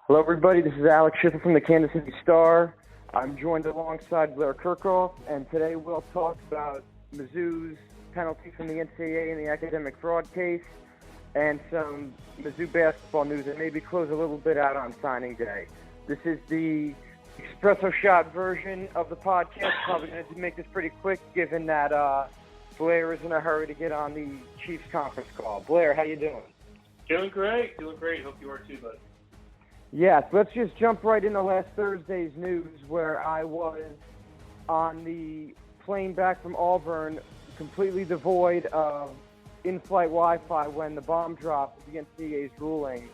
Hello, everybody. This is Alex Schiffer from the Kansas City Star. I'm joined alongside Blair Kerkhoff, and today we'll talk about Mizzou's penalty from the NCAA in the academic fraud case and some Mizzou basketball news, and maybe close a little bit out on signing day. This is the espresso shot version of the podcast. Probably going to make this pretty quick, given that Blair is in a hurry to get on the Chiefs conference call. Blair, how you doing? Doing great. Hope you are too, bud. Yes, let's just jump right into last Thursday's news, where I was on the plane back from Auburn, completely devoid of in-flight Wi-Fi when the bomb dropped with the NCAA's ruling.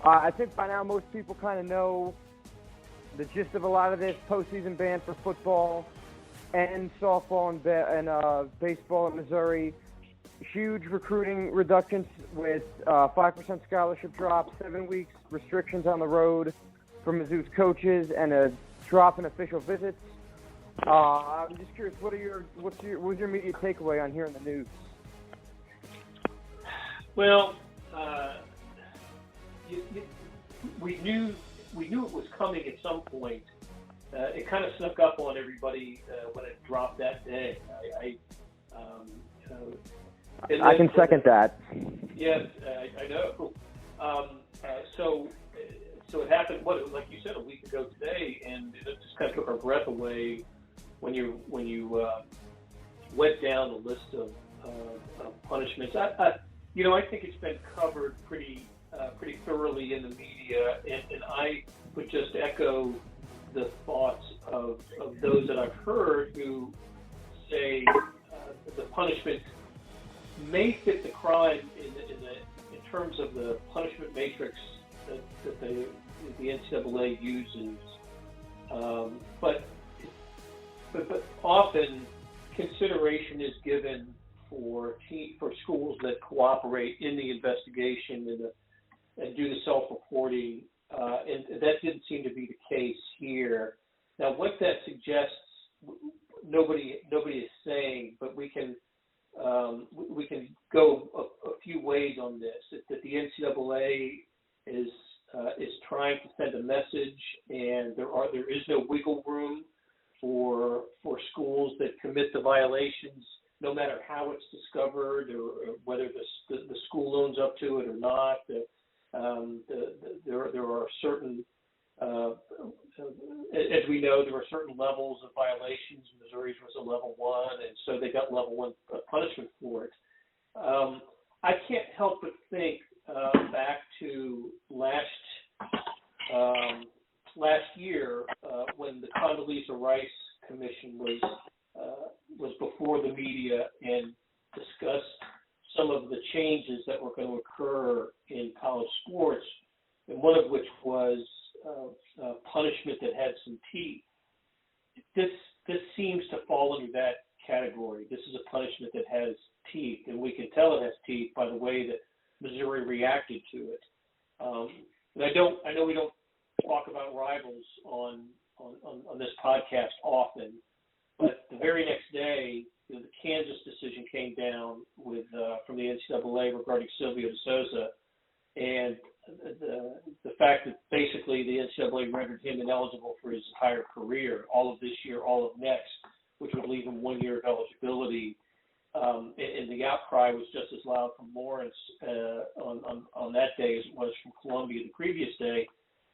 I think by now most people kind of know the gist of a lot of this: postseason ban for football and softball and baseball in Missouri. Huge recruiting reductions with 5% scholarship drop, 7 weeks restrictions on the road for Mizzou's coaches, and a drop in official visits. I'm just curious, what was your immediate takeaway on hearing the news? Well, we knew it was coming at some point. It kind of snuck up on everybody when it dropped that day. I can second that. Yes, I know. So it happened, like you said, a week ago today, and it just kind of took our breath away when you went down the list of punishments. I think it's been covered pretty thoroughly in the media, and I would just echo the thoughts of those that I've heard who say the punishment may fit the crime in terms of the punishment matrix that the NCAA uses, but often consideration is given for schools that cooperate in the investigation and do the self-reporting, and that didn't seem to be the case here. Now, what that suggests, nobody is saying, but we can go a few ways on this. That the NCAA is trying to send a message, and there is no wiggle room for schools that commit the violations, no matter how it's discovered or whether the school owns up to it or not. There are certain, as we know, there are certain levels of violations. Missouri's was a level 1, and so they got level 1 punishment for it. I can't help but think back to last year when the Condoleezza Rice Commission was before the media and discussed some of the changes that were going to occur in college sports, and one of which was punishment that had some teeth. This seems to fall under that category. This is a punishment that has teeth, and we can tell it has teeth by the way that Missouri reacted to it. And I know we don't talk about rivals on this podcast often, but the very next day, the Kansas decision came down from the NCAA regarding Silvio De Sousa, and the fact that basically the NCAA rendered him ineligible for his entire career, all of this year, all of next, which would leave him 1 year of eligibility. And the outcry was just as loud from Lawrence on that day as it was from Columbia the previous day.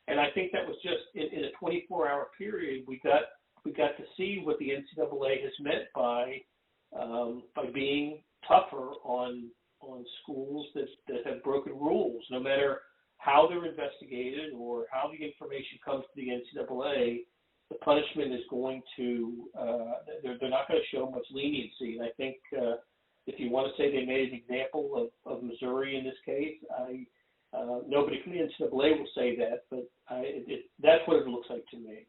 And I think that was just in a 24-hour period, we got to see what the NCAA has meant by being tougher on schools that have broken rules. No matter how they're investigated or how the information comes to the NCAA, the punishment is going to they're not going to show much leniency. And I think if you want to say they made an example of Missouri in this case, nobody from the NCAA will say that, but that's what it looks like to me.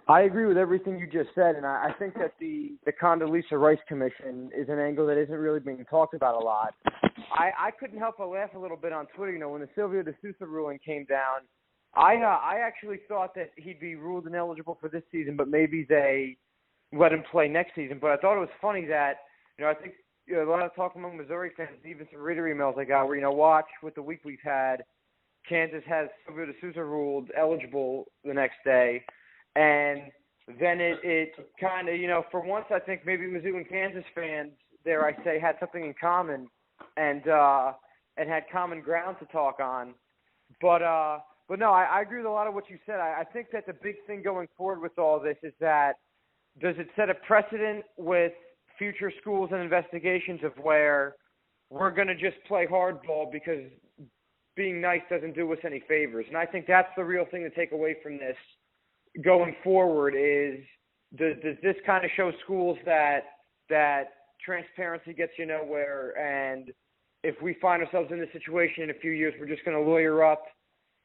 I agree with everything you just said, and I think that the Condoleezza Rice Commission is an angle that isn't really being talked about a lot. I couldn't help but laugh a little bit on Twitter. When the Silvio De Sousa ruling came down, I actually thought that he'd be ruled ineligible for this season, but maybe they let him play next season. But I thought it was funny that, I think a lot of talk among Missouri fans, even some reader emails I got where, watch with the week we've had, Kansas has Silvio De Sousa ruled eligible the next day, and then it kind of, for once I think maybe Mizzou and Kansas fans, dare I say, had something in common and had common ground to talk on. But no, I agree with a lot of what you said. I think that the big thing going forward with all this is that does it set a precedent with future schools and investigations of where we're going to just play hardball because being nice doesn't do us any favors? And I think that's the real thing to take away from this going forward is does this kind of show schools that transparency gets you nowhere, and if we find ourselves in this situation in a few years, we're just going to lawyer up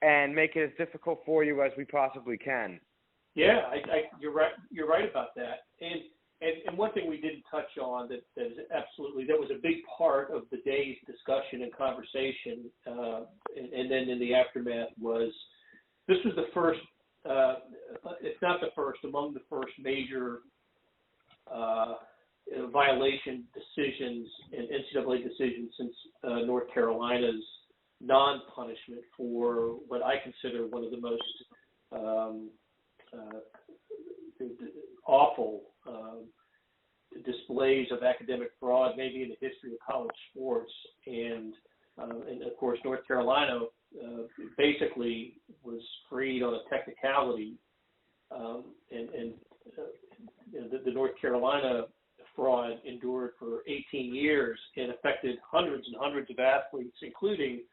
and make it as difficult for you as we possibly can. Yeah, you're right. You're right about that. And one thing we didn't touch on that was a big part of the day's discussion and conversation, and then in the aftermath was this was the first, if not the first, among the first major violation decisions and NCAA decisions since North Carolina's non-punishment for what I consider one of the most awful displays of academic fraud maybe in the history of college sports. And of course, North Carolina basically was freed on a technicality. The North Carolina fraud endured for 18 years and affected hundreds and hundreds of athletes, including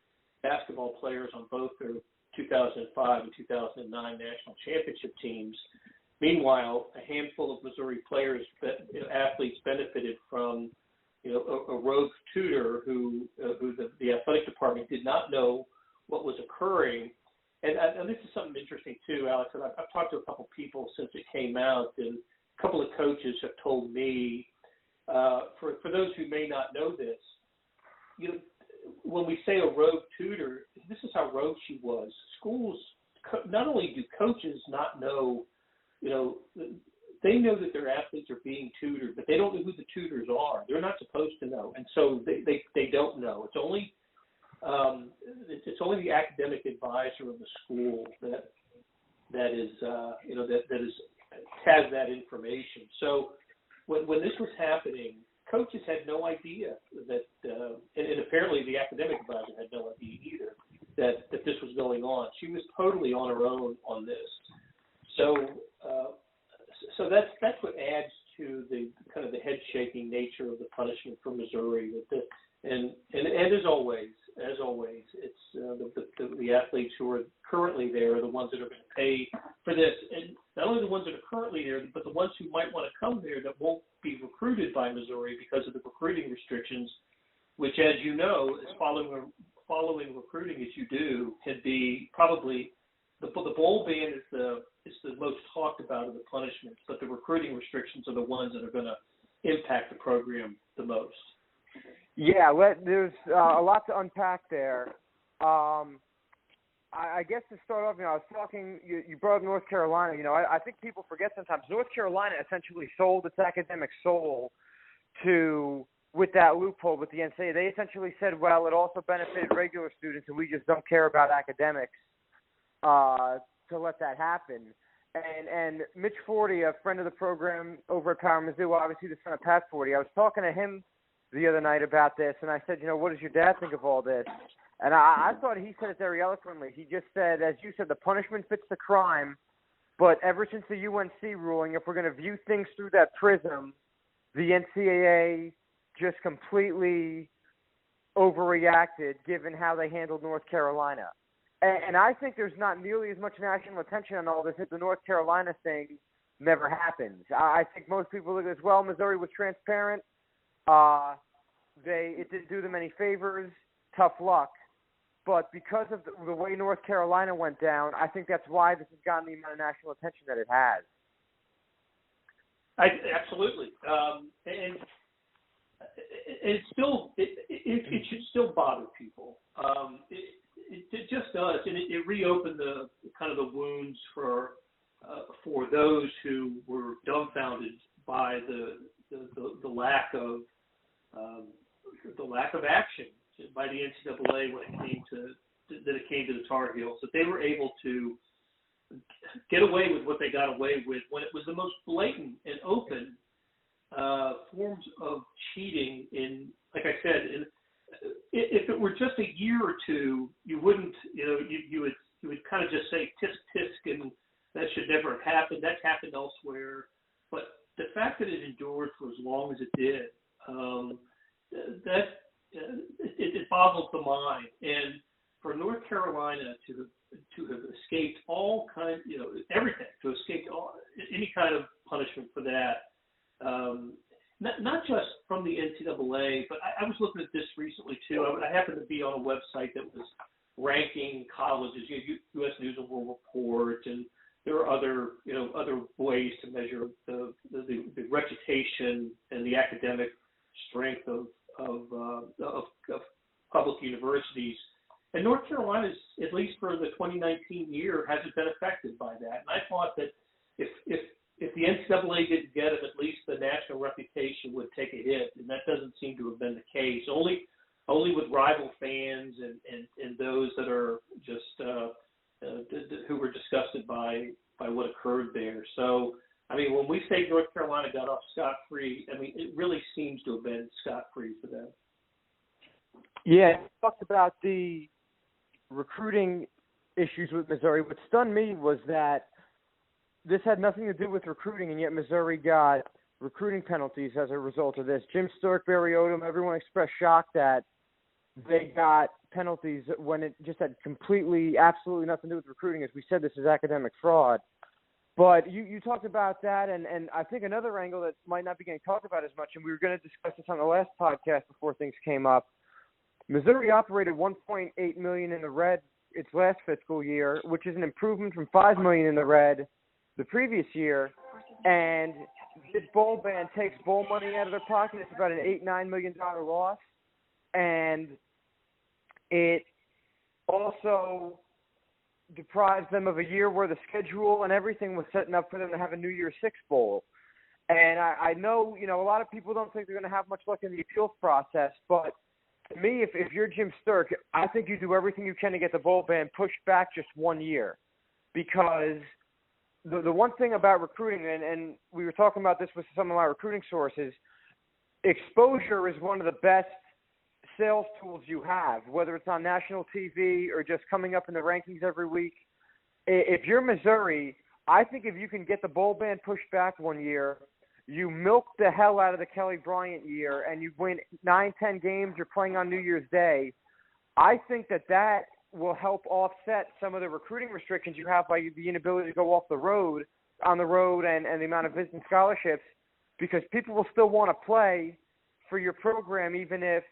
basketball players on both their 2005 and 2009 national championship teams. Meanwhile, a handful of Missouri players, athletes, benefited from, a rogue tutor who the athletic department did not know what was occurring. And this is something interesting too, Alex. And I've talked to a couple people since it came out, and a couple of coaches have told me, for those who may not know this, when we say a rogue tutor, this is how rogue she was. Schools, not only do coaches not know, they know that their athletes are being tutored, but they don't know who the tutors are. They're not supposed to know, and so they don't know. It's only the academic advisor of the school that has that information. So when this was happening, coaches had no idea that, and apparently the academic advisor had no idea either that this was going on. She was totally on her own on this. So that's what adds to the kind of the head shaking nature of the punishment for Missouri. And as always, it's the athletes who are currently there are the ones that are going to pay for this, and not only the ones that are currently there, but the ones who might want to come there that won't be recruited by Missouri because of the recruiting restrictions, which, as you know, is following recruiting as you do, can be probably the bowl ban is the most talked about of the punishments, but the recruiting restrictions are the ones that are going to impact the program the most. Yeah, there's a lot to unpack there. I guess to start off, I was talking, you brought up North Carolina. I think people forget sometimes North Carolina essentially sold its academic soul with that loophole with the NCAA. They essentially said, well, it also benefited regular students, and we just don't care about academics to let that happen. And Mitch Forty, a friend of the program over at Power Mizzou, obviously the son of Pat Forty, I was talking to him the other night about this, and I said, what does your dad think of all this? And I thought he said it very eloquently. He just said, as you said, the punishment fits the crime, but ever since the UNC ruling, if we're going to view things through that prism, the NCAA just completely overreacted given how they handled North Carolina. And I think there's not nearly as much national attention on all this if the North Carolina thing never happens. I think most people look at this, well, Missouri was transparent. It didn't do them any favors. Tough luck. But because of the way North Carolina went down, I think that's why this has gotten the amount of national attention that it has. Absolutely. And it should still bother people. It just does, and it reopened the kind of the wounds for those who were dumbfounded by the lack of action by the NCAA when it came to it came to the Tar Heels, that they were able to get away with what they got away with when it was the most blatant and open forms of cheating. In, like I said, if it were just a year or two, you wouldn't, you would kind of just say tisk tisk, and that should never have happened. That's happened elsewhere. But the fact that it endured for as long as it did, it boggles the mind. And for North Carolina to have escaped all kinds, everything, to escape any kind of punishment for that, not just from the NCAA, but I was looking at this recently too. I happened to be on a website that was ranking colleges, U.S. News and World Report, and there are other ways to measure the reputation and the academic strength of public universities. And North Carolina's, at least for the 2019 year, hasn't been affected by that. And I thought that if the NCAA didn't get him, at least the national reputation would take a hit, and that doesn't seem to have been the case. Only with rival fans and those that are just who were disgusted by what occurred there. So, I mean, when we say North Carolina got off scot-free, I mean, it really seems to have been scot-free for them. Yeah, you talked about the recruiting issues with Missouri. What stunned me was that this had nothing to do with recruiting, and yet Missouri got recruiting penalties as a result of this. Jim Stork, Barry Odom, everyone expressed shock that they got penalties when it just had absolutely nothing to do with recruiting. As we said, this is academic fraud. But you talked about that, and I think another angle that might not be getting talked about as much, and we were going to discuss this on the last podcast before things came up, Missouri operated $1.8 million in the red its last fiscal year, which is an improvement from $5 million in the red the previous year. And this bowl ban takes bowl money out of their pocket. It's about an $8-9 million loss. And it also deprives them of a year where the schedule and everything was setting up for them to have a New Year's Six bowl. And I know, a lot of people don't think they're going to have much luck in the appeals process, but to me, if you're Jim Stork, I think you do everything you can to get the bowl ban pushed back just 1 year. Because the one thing about recruiting, and we were talking about this with some of my recruiting sources, exposure is one of the best sales tools you have, whether it's on national TV or just coming up in the rankings every week. If you're Missouri, I think if you can get the bowl ban pushed back 1 year, you milk the hell out of the Kelly Bryant year, and you win 9-10 games, you're playing on New Year's Day, I think that will help offset some of the recruiting restrictions you have by the inability to go on the road and the amount of visiting scholarships, because people will still want to play for your program even if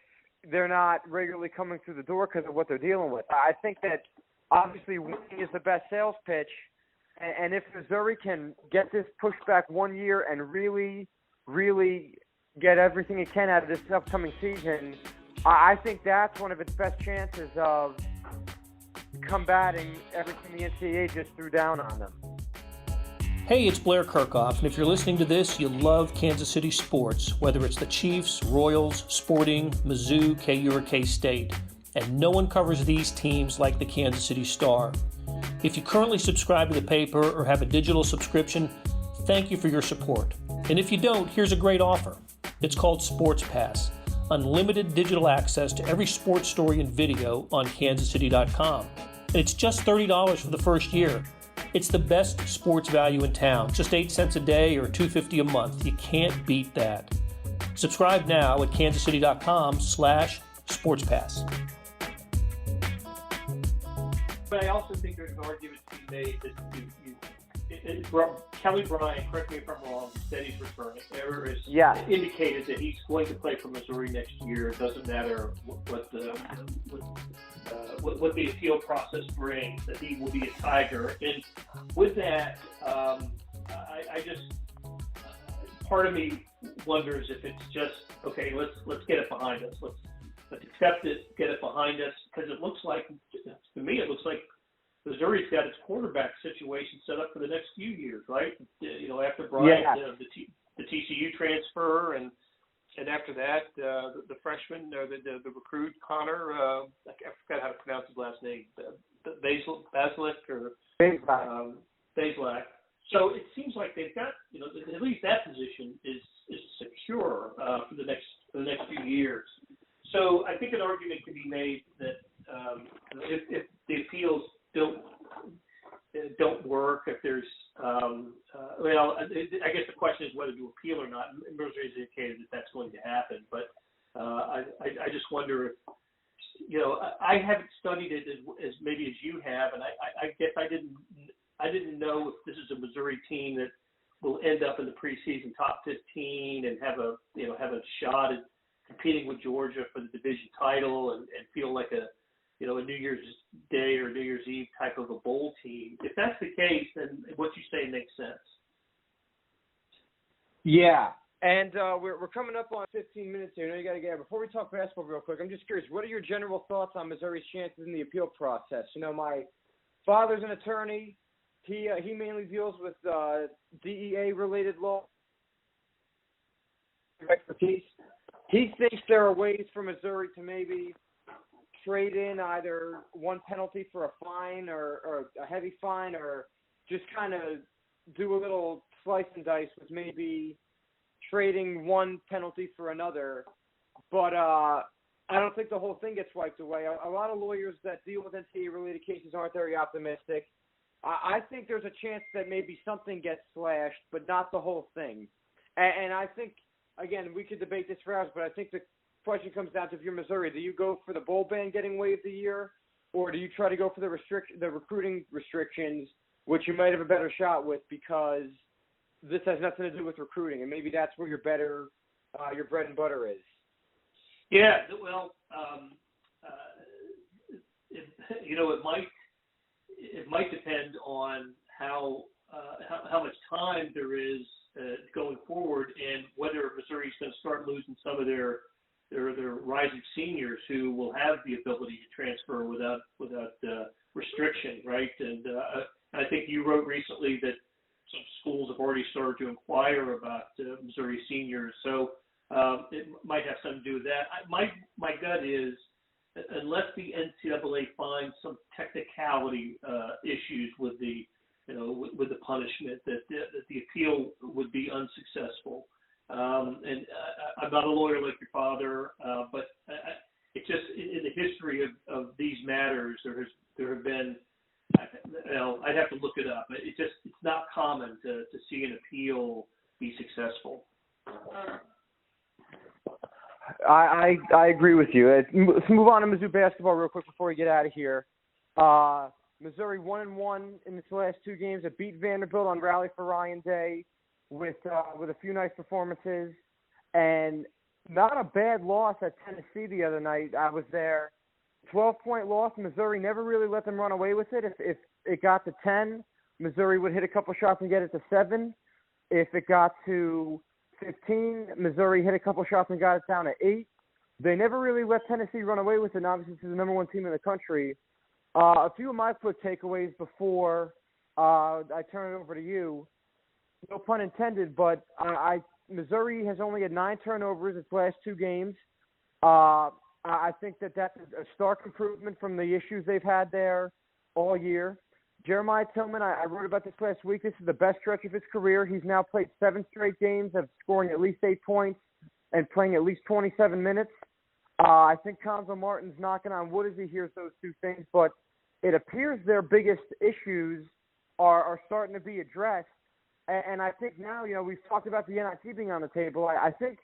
they're not regularly coming through the door because of what they're dealing with. I think that obviously winning is the best sales pitch, and if Missouri can get this pushed back 1 year and really, really get everything it can out of this upcoming season, I think that's one of its best chances of combating everything the NCAA just threw down on them. Hey, it's Blair Kerkhoff, and if you're listening to this, you love Kansas City sports, whether it's the Chiefs, Royals, Sporting, Mizzou, KU, or K-State. And no one covers these teams like the Kansas City Star. If you currently subscribe to the paper or have a digital subscription, thank you for your support. And if you don't, here's a great offer. It's called Sports Pass. Unlimited digital access to every sports story and video on kansascity.com. And it's just $30 for the first year. It's the best sports value in town. Just 8 cents a day or $2.50 a month. You can't beat that. Subscribe now at kansascity.com/sportspass. But I also think there's an argument to be made that Kelly Bryant, correct me if I'm wrong, said he's returning. Or has indicated that he's going to play for Missouri next year. It doesn't matter what the appeal process brings, that he will be a Tiger. And with that, I just part of me wonders if it's just, okay, let's get it behind us. Let's accept it, get it behind us, because it looks like, to me, Missouri's got its quarterback situation set up for the next few years, right? After Bryant, the TCU transfer, and And after that, the freshman, the recruit, Connor, I forgot how to pronounce his last name, Basilic or Bazelak. So it seems like they've got, at least that position is secure for the next few years. So I think an argument can be made that if the appeals don't work, if there's I guess the question is whether to appeal or not. Missouri has indicated that that's going to happen, but I just wonder if I haven't studied it as maybe as you have, and I guess I didn't know if this is a Missouri team that will end up in the preseason top 15 and have a shot at competing with Georgia for the division title and feel like a New Year's Day or New Year's Eve type of a bowl team. If that's the case, then what you say makes sense. Yeah, and we're coming up on 15 minutes here. I know you got to get out. Before we talk basketball real quick, I'm just curious, what are your general thoughts on Missouri's chances in the appeal process? My father's an attorney. He mainly deals with DEA-related law expertise. He thinks there are ways for Missouri to maybe trade in either one penalty for a fine or a heavy fine, or just kind of do a little slice and dice with maybe trading one penalty for another. But I don't think the whole thing gets wiped away. A lot of lawyers that deal with NCAA-related cases aren't very optimistic. I think there's a chance that maybe something gets slashed, but not the whole thing. And I think, again, we could debate this for hours, but I think the question comes down to, if you're Missouri, do you go for the bowl ban getting waived a year, or do you try to go for the recruiting restrictions, which you might have a better shot with because this has nothing to do with recruiting, and maybe that's where your bread and butter is? Yeah, well, it might depend on how much time there is going forward, and whether Missouri's going to start losing some of their rising seniors who will have the ability to transfer without restriction, right? And I think you wrote recently that some schools have already started to inquire about Missouri seniors, so it might have something to do with that. My gut is, unless the NCAA finds some technicality issues with the punishment, that the appeal would be unsuccessful. And I'm not a lawyer like your father, but it just, in the history of these matters, there have been, I'd have to look it up. It's not common to see an appeal be successful. I agree with you. Let's move on to Mizzou basketball real quick before we get out of here. Missouri 1-1 in its last two games. It beat Vanderbilt on Rally for Ryan Day with a few nice performances, and not a bad loss at Tennessee the other night. I was there. 12-point loss. Missouri never really let them run away with it. If it got to 10, Missouri would hit a couple shots and get it to 7. If it got to 15, Missouri hit a couple shots and got it down to 8. They never really let Tennessee run away with it, and obviously this is the number one team in the country. A few of my quick takeaways before I turn it over to you. No pun intended, but Missouri has only had 9 turnovers its last 2 games. I think that's a stark improvement from the issues they've had there all year. Jeremiah Tillman, I wrote about this last week. This is the best stretch of his career. He's now played 7 straight games of scoring at least 8 points and playing at least 27 minutes. I think Conzo Martin's knocking on wood as he hears those 2 things, but it appears their biggest issues are starting to be addressed. And I think now, we've talked about the NIT being on the table. I think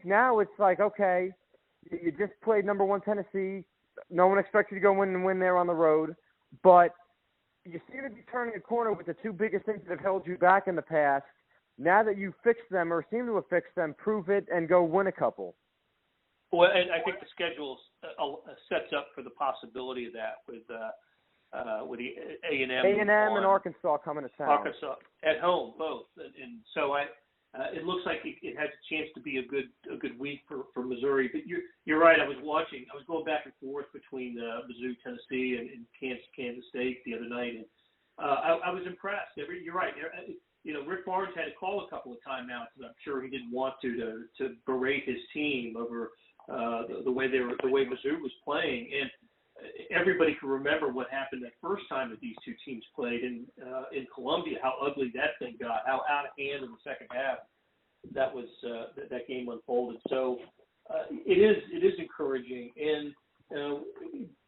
now it's like, okay, you just played number 1 Tennessee. No one expects you to go win there on the road, but you seem to be turning a corner with the 2 biggest things that have held you back in the past. Now that you've fixed them or seem to have fixed them, prove it and go win a couple. Well, and I think the schedule sets up for the possibility of that with the A&M and Arkansas coming to town. Arkansas at home, both, and so it looks like it has a chance to be a good week for Missouri. But you're right. I was going back and forth between Mizzou, Tennessee, and Kansas State the other night, and I was impressed. You're right. Rick Barnes had to call a couple of timeouts, and I'm sure he didn't want to berate his team over the way Mizzou was playing. And everybody can remember what happened that first time that these two teams played in Columbia, how ugly that thing got, how out of hand in the second half that game unfolded. So it is encouraging. And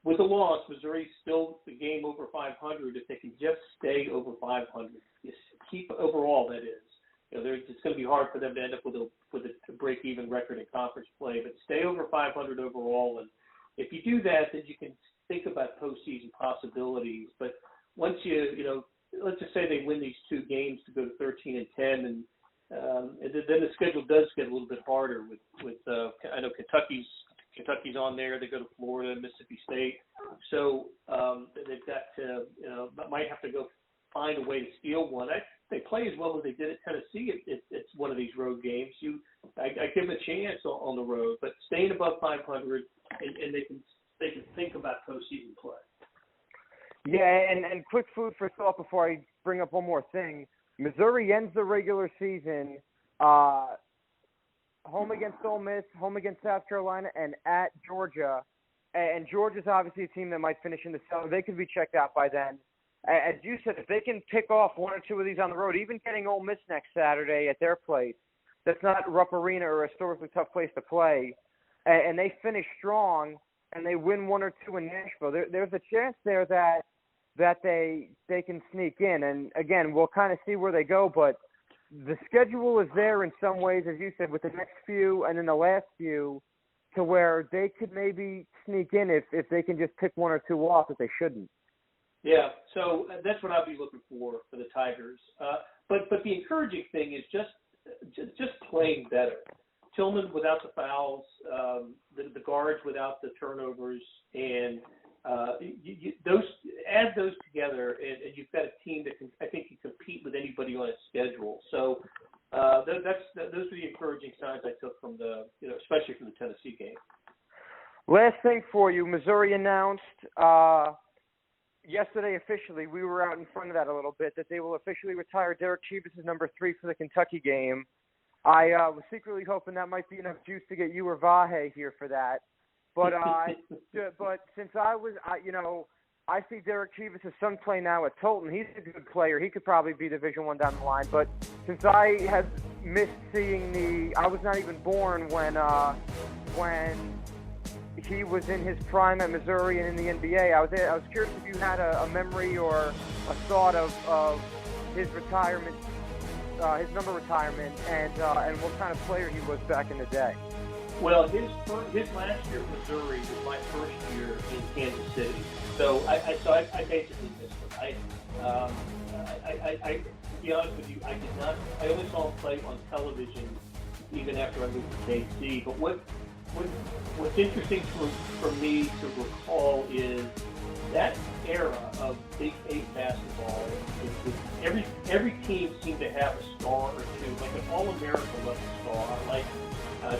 with the loss, Missouri's still the game over 500. If they can just stay over 500, keep overall, that is. It's going to be hard for them to end up with a break-even record in conference play, but stay over 500 overall. And if you do that, then you can think about postseason possibilities. But once let's just say they win these two games to go to 13-10, and then the schedule does get a little bit harder. With I know Kentucky's on there. They go to Florida, Mississippi State, so they've got to might have to go find a way to steal one. They play as well as they did at Tennessee. It's one of these road games. I give them a chance on the road, but staying above 500, and they can think about postseason play. Yeah, and quick food for thought before I bring up one more thing. Missouri ends the regular season home against Ole Miss, home against South Carolina, and at Georgia. And Georgia's obviously a team that might finish in the cellar. They could be checked out by then. As you said, if they can pick off one or two of these on the road, even getting Ole Miss next Saturday at their place, that's not Rupp Arena or a historically tough place to play, and they finish strong and they win one or two in Nashville, there's a chance there that they can sneak in. And, again, we'll kind of see where they go, but the schedule is there in some ways, as you said, with the next few and then the last few, to where they could maybe sneak in if they can just pick one or two off that they shouldn't. Yeah, so that's what I'd be looking for the Tigers. But the encouraging thing is just playing better. Tillman without the fouls, the guards without the turnovers, and add those together, and you've got a team that I think can compete with anybody on its schedule. So those are the encouraging signs I took from especially from the Tennessee game. Last thing for you, Missouri announced yesterday officially, we were out in front of that a little bit, that they will officially retire Derek Chivas' number 3 for the Kentucky game. I was secretly hoping that might be enough juice to get you or Vahe here for that. But but since I see Derek Chivas' son play now at Tolton. He's a good player. He could probably be Division I down the line. But since I have missed seeing I was not even born when he was in his prime at Missouri and in the NBA. I was curious if you had a memory or a thought of his retirement, his number retirement, and what kind of player he was back in the day. Well, his last year at Missouri was my first year in Kansas City, so I basically missed him. To be honest with you, I did not. I only saw him play on television even after I moved to KC. But what's interesting for me to recall is that era of Big 8 basketball. Every team seemed to have a star or two, like an All-American level star, like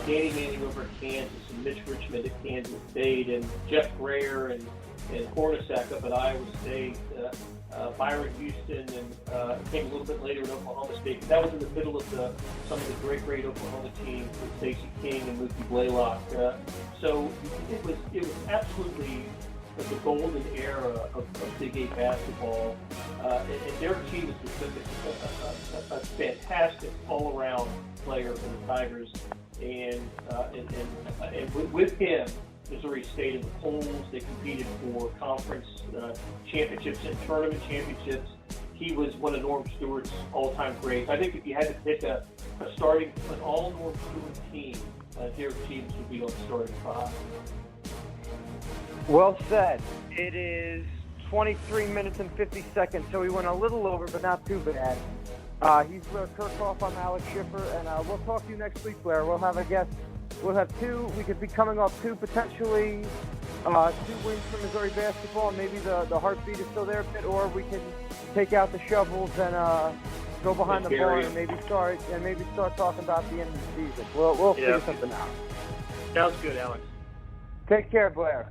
Danny Manning over at Kansas and Mitch Richmond at Kansas State and Jeff Grayer and Hornacek up at Iowa State, Byron Houston, and came a little bit later in Oklahoma State. But that was in the middle of some of the great Oklahoma teams with Stacey King and Mookie Blaylock. So it was absolutely the golden era of Big 8 basketball. And Derek Chivas was a fantastic all-around player for the Tigers. And with him, Missouri stayed in the polls. They competed for conference championships and tournament championships. He was one of Norm Stewart's all-time greats. I think if you had to pick an all Norm Stewart team, Derek Chivas would be on the starting 5. Well said. It is 23 minutes and 50 seconds, so we went a little over, but not too bad. He's Blair Kerkhoff. I'm Alex Schiffer, and we'll talk to you next week, Blair. We'll have a guest. We'll have 2. We could be coming off 2 potentially 2 wins for Missouri basketball, and maybe the heartbeat is still there a bit, or we can take out the shovels and go behind the barn and maybe start talking about the end of the season. We'll figure something out. Sounds good, Alex. Take care, Blair.